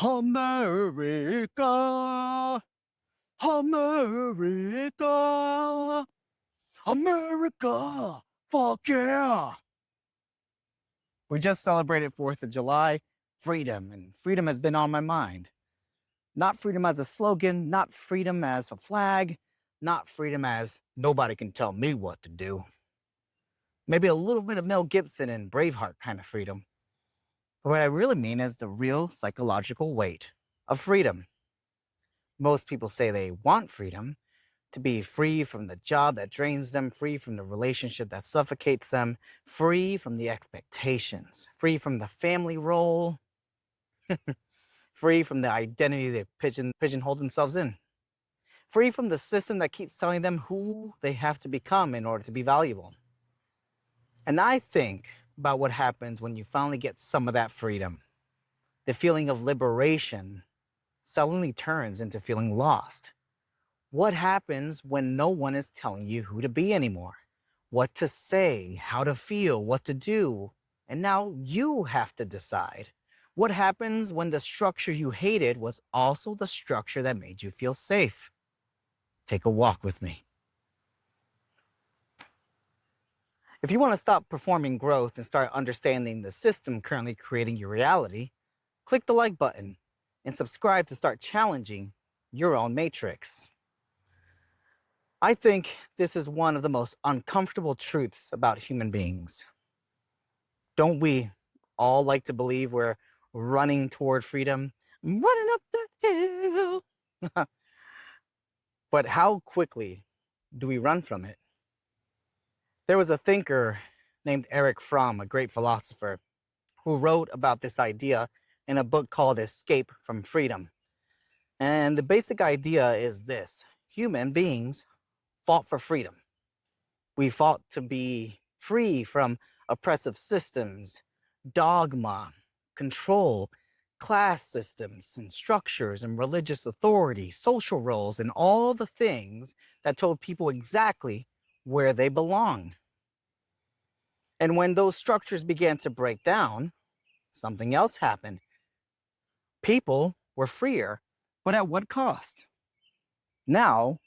America, America, America, fuck yeah. We just celebrated 4th of July, freedom, and freedom has been on my mind. Not freedom as a slogan, not freedom as a flag, not freedom as nobody can tell me what to do. Maybe a little bit of Mel Gibson and Braveheart kind of freedom. But what I really mean is the real psychological weight of freedom. Most people say they want freedom, to be free from the job that drains them, free from the relationship that suffocates them, free from the expectations, free from the family role, free from the identity they pigeonhole themselves in, free from the system that keeps telling them who they have to become in order to be valuable. And I think about what happens when you finally get some of that freedom. The feeling of liberation suddenly turns into feeling lost. What happens when no one is telling you who to be anymore? What to say, how to feel, what to do? And now you have to decide. What happens when the structure you hated was also the structure that made you feel safe? Take a walk with me. If you want to stop performing growth and start understanding the system currently creating your reality, click the like button and subscribe to start challenging your own matrix. I think this is one of the most uncomfortable truths about human beings. Don't we all like to believe we're running toward freedom? I'm running up that hill. But how quickly do we run from it? There was a thinker named Erich Fromm, a great philosopher, who wrote about this idea in a book called Escape from Freedom. And the basic idea is this: human beings fought for freedom. We fought to be free from oppressive systems, dogma, control, class systems and structures and religious authority, social roles, and all the things that told people exactly where they belong. And when those structures began to break down, something else happened. People were freer, but at what cost? Now,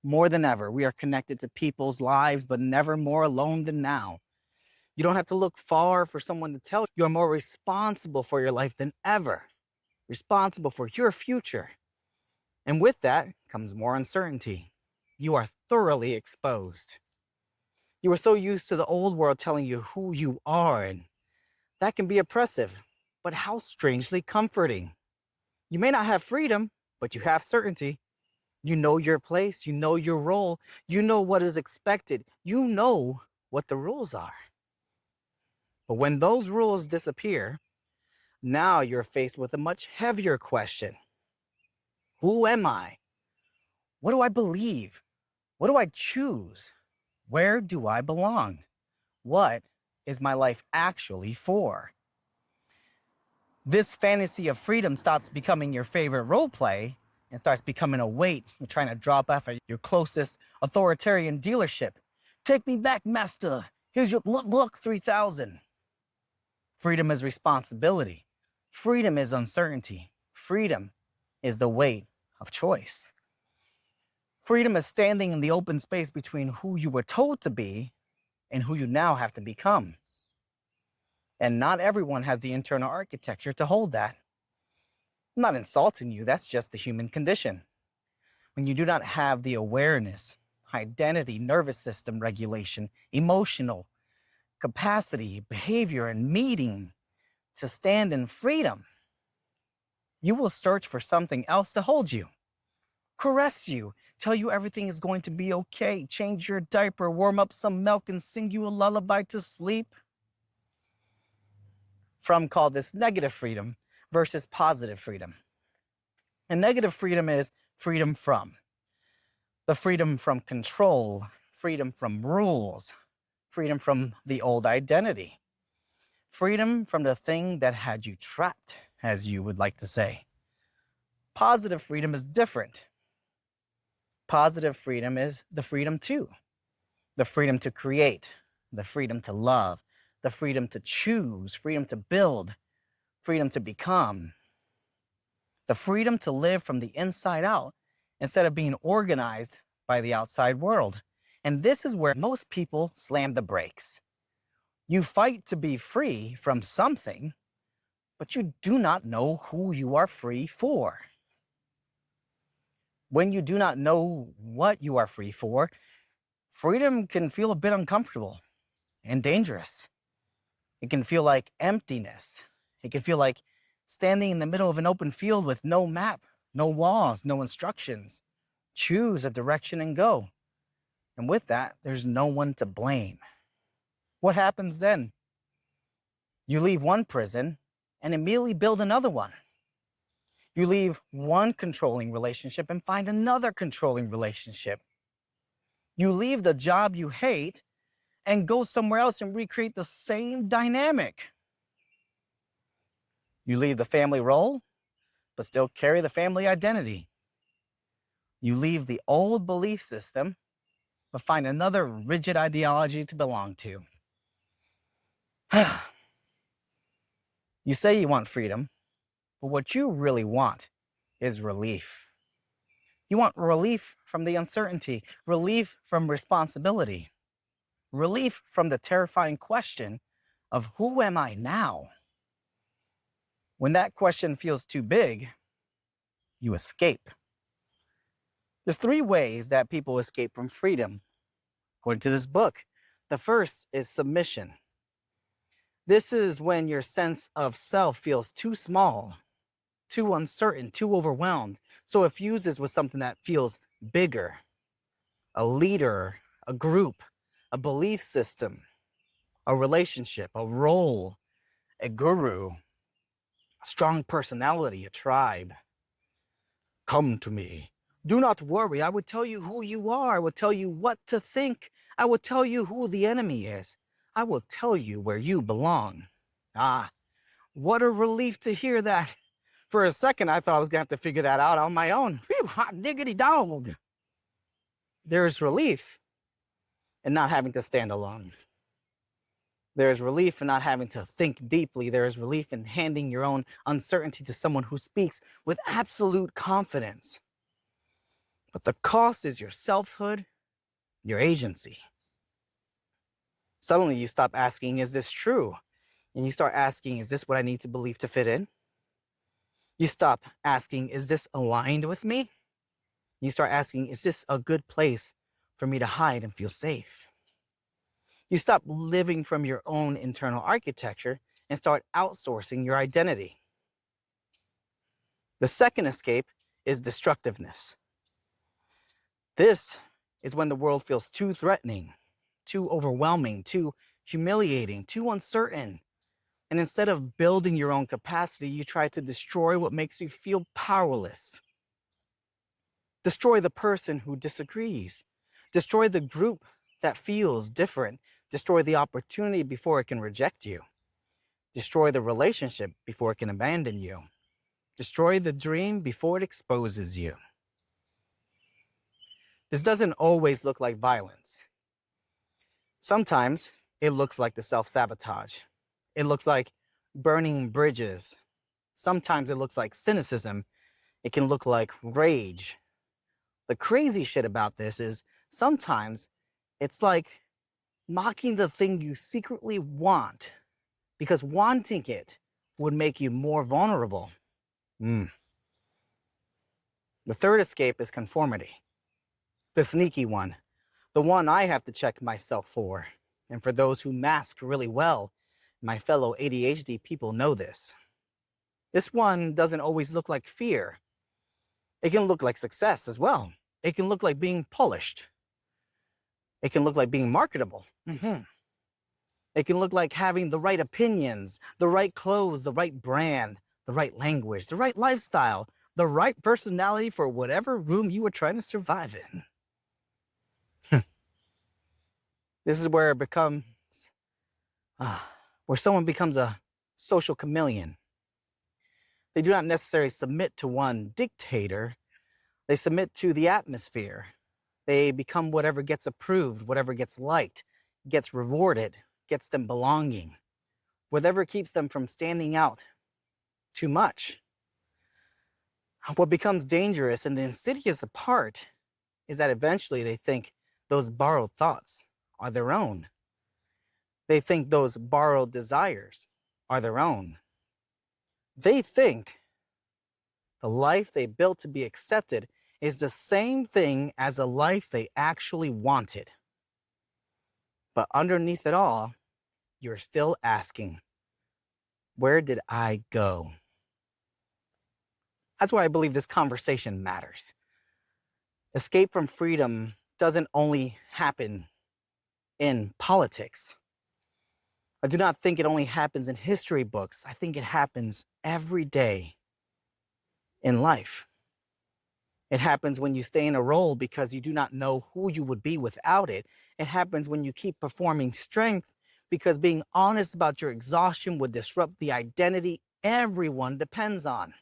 more than ever, we are connected to people's lives, but never more alone than now. You don't have to look far for someone to tell you you're more responsible for your life than ever, responsible for your future. And with that comes more uncertainty. You are thoroughly exposed. You are so used to the old world telling you who you are, and that can be oppressive, but how strangely comforting. You may not have freedom, but you have certainty. You know your place, you know your role, you know what is expected, you know what the rules are. But when those rules disappear, now you're faced with a much heavier question. Who am I? What do I believe? What do I choose? Where do I belong? What is my life actually for? This fantasy of freedom stops becoming your favorite role play and starts becoming a weight you're trying to drop off at your closest authoritarian dealership. Take me back, master. Here's your look 3000. Freedom is responsibility. Freedom is uncertainty. Freedom is the weight of choice. Freedom is standing in the open space between who you were told to be and who you now have to become. And not everyone has the internal architecture to hold that. I'm not insulting you, that's just the human condition. When you do not have the awareness, identity, nervous system regulation, emotional capacity, behavior, and meaning to stand in freedom, you will search for something else to hold you, caress you, tell you everything is going to be okay, change your diaper, warm up some milk, and sing you a lullaby to sleep. Fromm called this negative freedom versus positive freedom. And negative freedom is freedom from. The freedom from control, freedom from rules, freedom from the old identity, freedom from the thing that had you trapped, as you would like to say. Positive freedom is different. Positive freedom is the freedom to create, the freedom to love, the freedom to choose, freedom to build, freedom to become. The freedom to live from the inside out instead of being organized by the outside world. And this is where most people slam the brakes. You fight to be free from something, but you do not know who you are free for. When you do not know what you are free for, freedom can feel a bit uncomfortable and dangerous. It can feel like emptiness. It can feel like standing in the middle of an open field with no map, no walls, no instructions. Choose a direction and go. And with that, there's no one to blame. What happens then? You leave one prison and immediately build another one. You leave one controlling relationship and find another controlling relationship. You leave the job you hate and go somewhere else and recreate the same dynamic. You leave the family role, but still carry the family identity. You leave the old belief system, but find another rigid ideology to belong to. You say you want freedom, but what you really want is relief. You want relief from the uncertainty, relief from responsibility, relief from the terrifying question of who am I now? When that question feels too big, you escape. There's 3 ways that people escape from freedom, according to this book. The first is submission. This is when your sense of self feels too small, too uncertain, too overwhelmed. So it fuses with something that feels bigger, a leader, a group, a belief system, a relationship, a role, a guru, a strong personality, a tribe. Come to me. Do not worry. I will tell you who you are. I will tell you what to think. I will tell you who the enemy is. I will tell you where you belong. Ah, what a relief to hear that. For a second, I thought I was going to have to figure that out on my own. Phew, hot diggity dog. There's relief in not having to stand alone. There's relief in not having to think deeply. There is relief in handing your own uncertainty to someone who speaks with absolute confidence. But the cost is your selfhood, your agency. Suddenly you stop asking, is this true? And you start asking, is this what I need to believe to fit in? You stop asking, is this aligned with me? You start asking, is this a good place for me to hide and feel safe? You stop living from your own internal architecture and start outsourcing your identity. The second escape is destructiveness. This is when the world feels too threatening, too overwhelming, too humiliating, too uncertain. And instead of building your own capacity, you try to destroy what makes you feel powerless. Destroy the person who disagrees. Destroy the group that feels different. Destroy the opportunity before it can reject you. Destroy the relationship before it can abandon you. Destroy the dream before it exposes you. This doesn't always look like violence. Sometimes it looks like the self-sabotage. It looks like burning bridges. Sometimes it looks like cynicism. It can look like rage. The crazy shit about this is sometimes it's like mocking the thing you secretly want because wanting it would make you more vulnerable. The third escape is conformity. The sneaky one. The one I have to check myself for. And for those who mask really well, my fellow ADHD people know this. This one doesn't always look like fear. It can look like success as well. It can look like being polished. It can look like being marketable. It can look like having the right opinions, the right clothes, the right brand, the right language, the right lifestyle, the right personality for whatever room you are trying to survive in. This is where it becomes, where someone becomes a social chameleon. They do not necessarily submit to one dictator. They submit to the atmosphere. They become whatever gets approved, whatever gets liked, gets rewarded, gets them belonging, whatever keeps them from standing out too much. What becomes dangerous and the insidious part is that eventually they think those borrowed thoughts are their own. They think those borrowed desires are their own. They think the life they built to be accepted is the same thing as a life they actually wanted. But underneath it all, you're still asking, where did I go? That's why I believe this conversation matters. Escape from freedom doesn't only happen in politics. I do not think it only happens in history books. I think it happens every day in life. It happens when you stay in a role because you do not know who you would be without it. It happens when you keep performing strength because being honest about your exhaustion would disrupt the identity everyone depends on.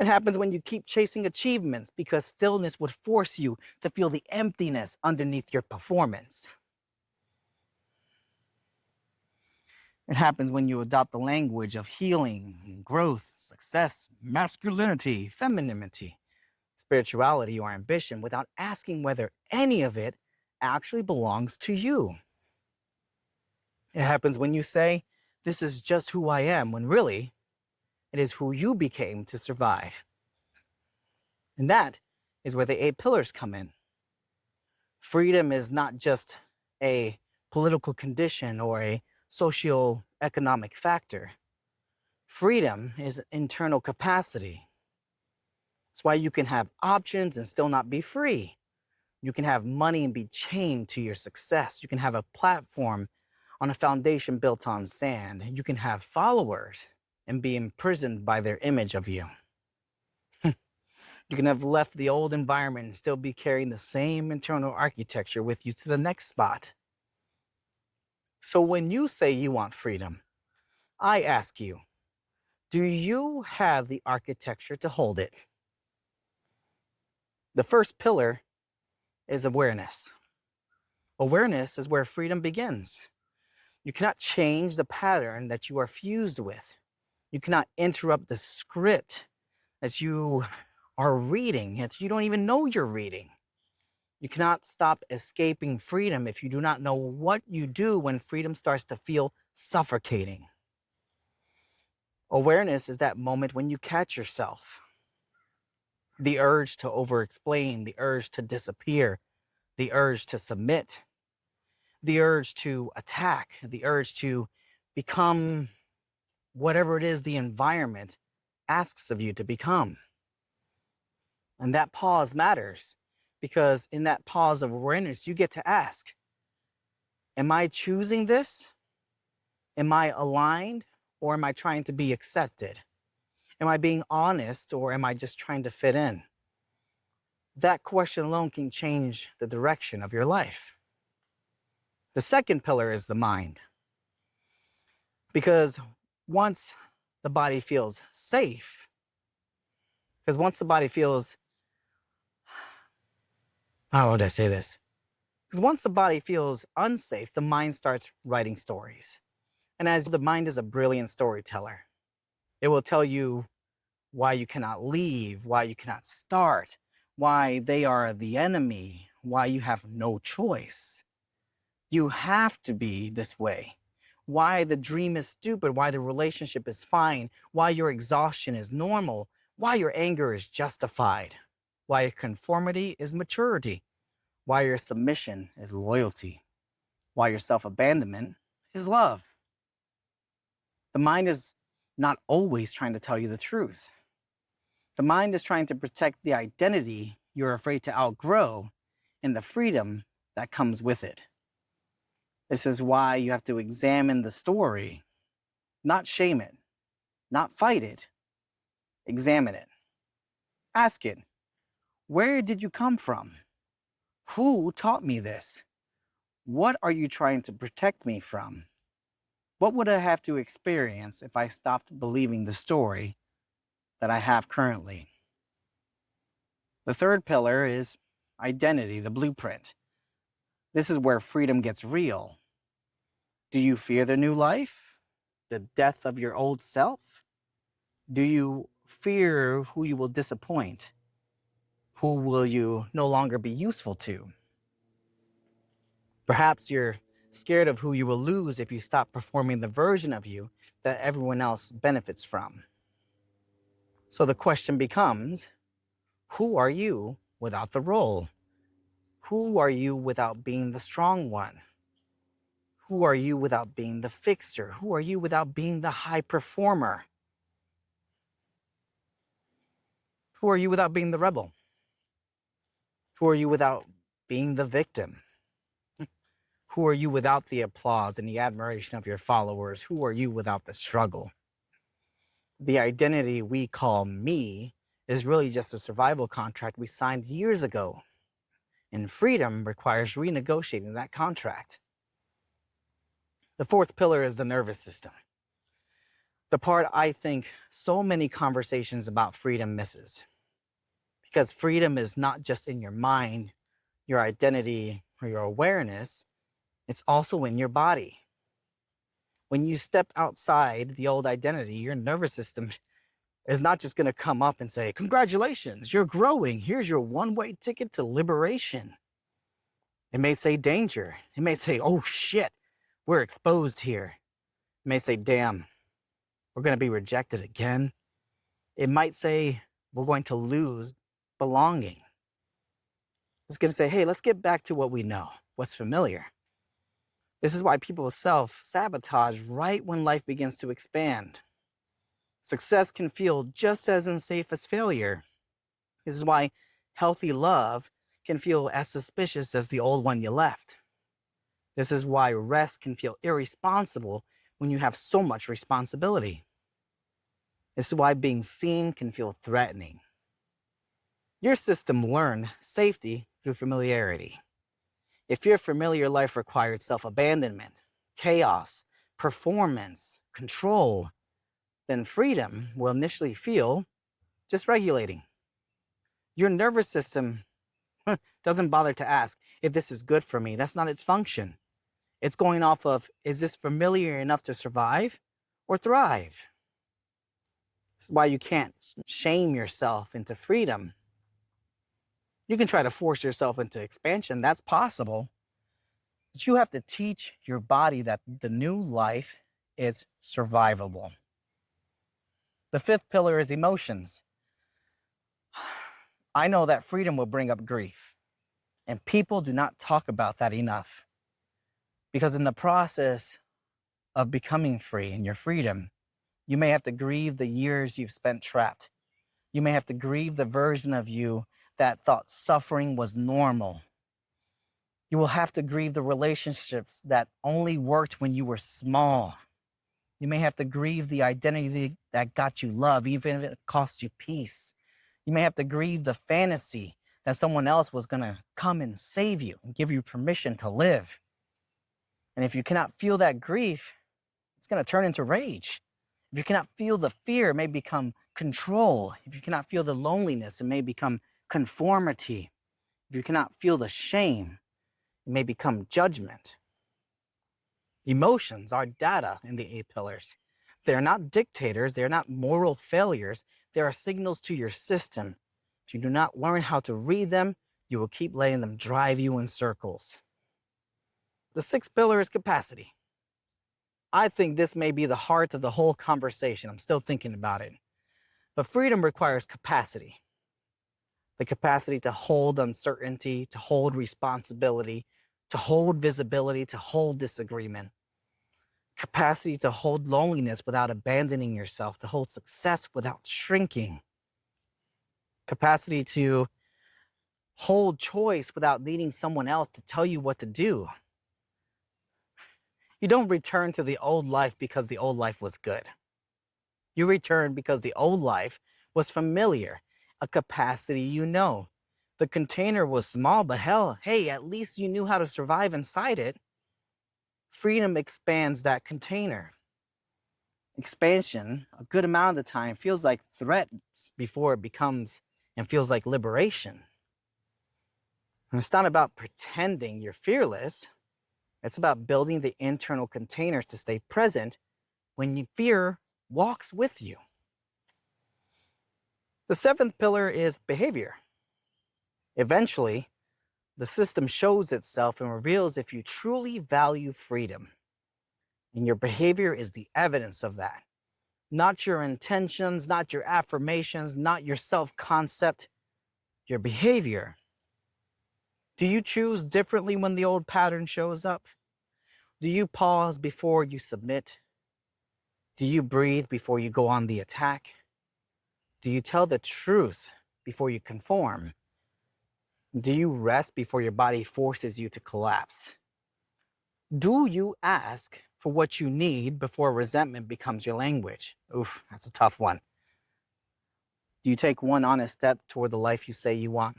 It happens when you keep chasing achievements because stillness would force you to feel the emptiness underneath your performance. It happens when you adopt the language of healing, growth, success, masculinity, femininity, spirituality, or ambition without asking whether any of it actually belongs to you. It happens when you say, "This is just who I am," when really, it is who you became to survive. And that is where the 8 pillars come in. Freedom is not just a political condition or a socio-economic factor. Freedom is internal capacity. That's why you can have options and still not be free. You can have money and be chained to your success. You can have a platform on a foundation built on sand. You can have followers and be imprisoned by their image of you. You can have left the old environment and still be carrying the same internal architecture with you to the next spot. So when you say you want freedom, I ask you, do you have the architecture to hold it? The first pillar is awareness. Awareness is where freedom begins. You cannot change the pattern that you are fused with. You cannot interrupt the script that you are reading, that you don't even know you're reading. You cannot stop escaping freedom if you do not know what you do when freedom starts to feel suffocating. Awareness is that moment when you catch yourself. The urge to over-explain, the urge to disappear, the urge to submit, the urge to attack, the urge to become whatever it is the environment asks of you to become. And that pause matters because in that pause of awareness, you get to ask, am I choosing this? Am I aligned or am I trying to be accepted? Am I being honest or am I just trying to fit in? That question alone can change the direction of your life. The second pillar is the mind. Because once the body feels safe, because once the body feels, how would I say this? Because once the body feels unsafe, the mind starts writing stories. And as the mind is a brilliant storyteller, it will tell you why you cannot leave, why you cannot start, why they are the enemy, why you have no choice. You have to be this way. Why the dream is stupid, why the relationship is fine, why your exhaustion is normal, why your anger is justified, why your conformity is maturity, why your submission is loyalty, why your self-abandonment is love. The mind is not always trying to tell you the truth. The mind is trying to protect the identity you're afraid to outgrow and the freedom that comes with it. This is why you have to examine the story, not shame it, not fight it. Examine it. Ask it, where did you come from? Who taught me this? What are you trying to protect me from? What would I have to experience if I stopped believing the story that I have currently? The third pillar is identity, the blueprint. This is where freedom gets real. Do you fear the new life? The death of your old self? Do you fear who you will disappoint? Who will you no longer be useful to? Perhaps you're scared of who you will lose if you stop performing the version of you that everyone else benefits from. So the question becomes, who are you without the role? Who are you without being the strong one? Who are you without being the fixer? Who are you without being the high performer? Who are you without being the rebel? Who are you without being the victim? Who are you without the applause and the admiration of your followers? Who are you without the struggle? The identity we call me is really just a survival contract we signed years ago. And freedom requires renegotiating that contract. The fourth pillar is the nervous system. The part I think so many conversations about freedom misses. Because freedom is not just in your mind, your identity, or your awareness, it's also in your body. When you step outside the old identity, your nervous system is not just going to come up and say, congratulations, you're growing. Here's your one-way ticket to liberation. It may say danger. It may say, oh shit, we're exposed here. It may say, damn, we're going to be rejected again. It might say, we're going to lose belonging. It's going to say, hey, let's get back to what we know, what's familiar. This is why people self-sabotage right when life begins to expand. Success can feel just as unsafe as failure. This is why healthy love can feel as suspicious as the old one you left. This is why rest can feel irresponsible when you have so much responsibility. This is why being seen can feel threatening. Your system learned safety through familiarity. If your familiar life required self-abandonment, chaos, performance, control, then freedom will initially feel just regulating. Your nervous system doesn't bother to ask if this is good for me. That's not its function. It's going off of, is this familiar enough to survive or thrive? This is why you can't shame yourself into freedom. You can try to force yourself into expansion. That's possible. But you have to teach your body that the new life is survivable. The fifth pillar is emotions. I know that freedom will bring up grief, and people do not talk about that enough. Because in the process of becoming free in your freedom, you may have to grieve the years you've spent trapped. You may have to grieve the version of you that thought suffering was normal. You will have to grieve the relationships that only worked when you were small. You may have to grieve the identity that got you love, even if it cost you peace. You may have to grieve the fantasy that someone else was going to come and save you and give you permission to live. And if you cannot feel that grief, it's going to turn into rage. If you cannot feel the fear, it may become control. If you cannot feel the loneliness, it may become conformity. If you cannot feel the shame, it may become judgment. Emotions are data in the 8 pillars. They're not dictators. They're not moral failures. They are signals to your system. If you do not learn how to read them, you will keep letting them drive you in circles. The 6th pillar is capacity. I think this may be the heart of the whole conversation. I'm still thinking about it. But freedom requires capacity. The capacity to hold uncertainty, to hold responsibility, to hold visibility, to hold disagreement. Capacity to hold loneliness without abandoning yourself, to hold success without shrinking. Capacity to hold choice without needing someone else to tell you what to do. You don't return to the old life because the old life was good. You return because the old life was familiar, a capacity you know. The container was small, but hell, hey, at least you knew how to survive inside it. Freedom expands that container. Expansion, a good amount of the time, feels like threats before it becomes and feels like liberation. And it's not about pretending you're fearless. It's about building the internal containers to stay present when fear walks with you. The seventh pillar is behavior. Eventually, the system shows itself and reveals if you truly value freedom. And your behavior is the evidence of that. Not your intentions, not your affirmations, not your self-concept, your behavior. Do you choose differently when the old pattern shows up? Do you pause before you submit? Do you breathe before you go on the attack? Do you tell the truth before you conform? Do you rest before your body forces you to collapse? Do you ask for what you need before resentment becomes your language? Oof, that's a tough one. Do you take one honest step toward the life you say you want?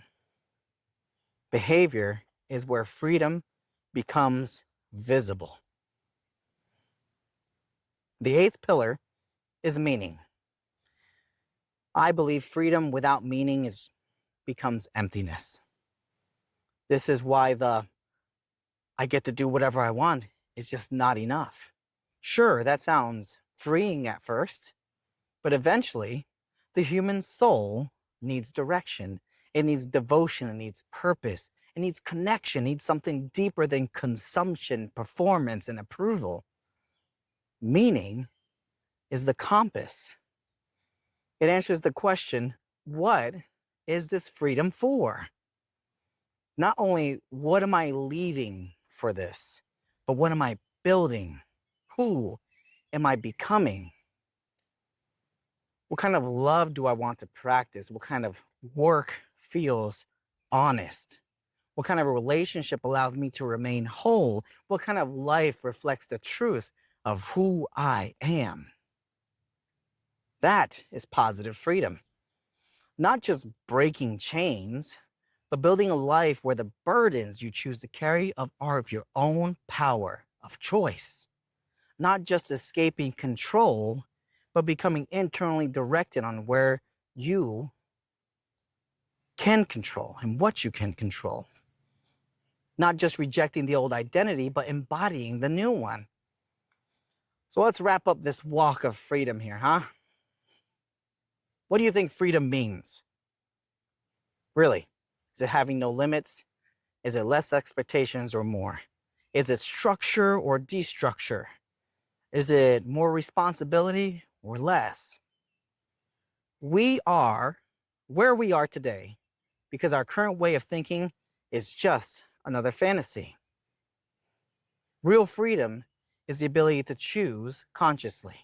Behavior is where freedom becomes visible. The eighth pillar is meaning. I believe freedom without meaning becomes emptiness. This is why the I get to do whatever I want is just not enough. Sure, that sounds freeing at first, but eventually the human soul needs direction. It needs devotion. It needs purpose. It needs connection. It needs something deeper than consumption, performance, and approval. Meaning is the compass. It answers the question, what is this freedom for? Not only what am I leaving for this, but what am I building? Who am I becoming? What kind of love do I want to practice? What kind of work feels honest? What kind of relationship allows me to remain whole? What kind of life reflects the truth of who I am? That is positive freedom. Not just breaking chains, but building a life where the burdens you choose to carry are of your own power of choice. Not just escaping control, but becoming internally directed on where you can control and what you can control. Not just rejecting the old identity, but embodying the new one. So let's wrap up this walk of freedom here, huh? What do you think freedom means? Really? Is it having no limits? Is it less expectations or more? Is it structure or destructure? Is it more responsibility or less? We are where we are today because our current way of thinking is just another fantasy. Real freedom is the ability to choose consciously,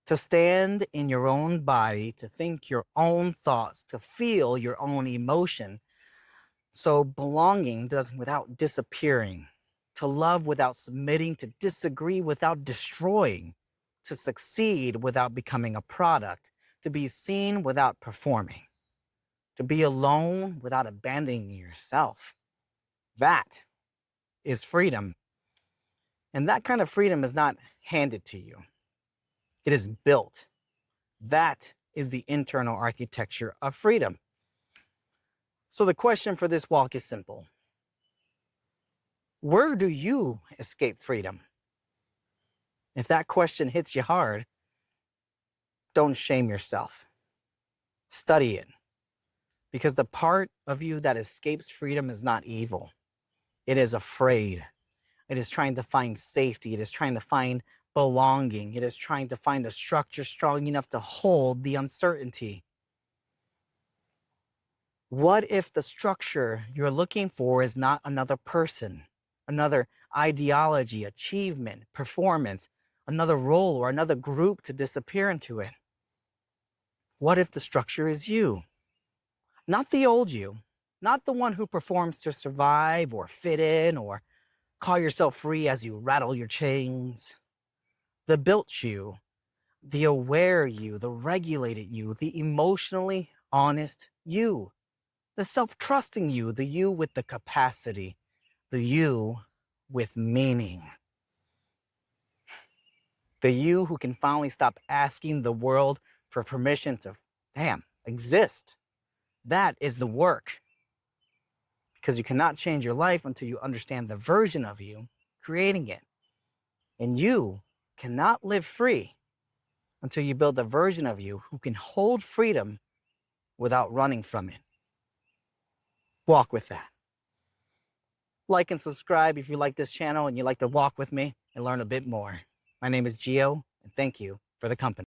to stand in your own body, to think your own thoughts, to feel your own emotion. So belonging does without disappearing, to love without submitting, to disagree without destroying, to succeed without becoming a product, to be seen without performing, to be alone without abandoning yourself. That is freedom. And that kind of freedom is not handed to you. It is built. That is the internal architecture of freedom. So the question for this walk is simple. Where do you escape freedom? If that question hits you hard, don't shame yourself. Study it. Because the part of you that escapes freedom is not evil. It is afraid. It is trying to find safety. It is trying to find belonging. It is trying to find a structure strong enough to hold the uncertainty. What if the structure you're looking for is not another person, another ideology, achievement, performance, another role, or another group to disappear into it? What if the structure is you? Not the old you, not the one who performs to survive or fit in or call yourself free as you rattle your chains. The built you, the aware you, the regulated you, the emotionally honest you, the self-trusting you, the you with the capacity, the you with meaning. The you who can finally stop asking the world for permission to, exist. That is the work. Because you cannot change your life until you understand the version of you creating it. And you cannot live free until you build a version of you who can hold freedom without running from it. Walk with that. Like and subscribe if you like this channel and you like to walk with me and learn a bit more. My name is Gio, and thank you for the company.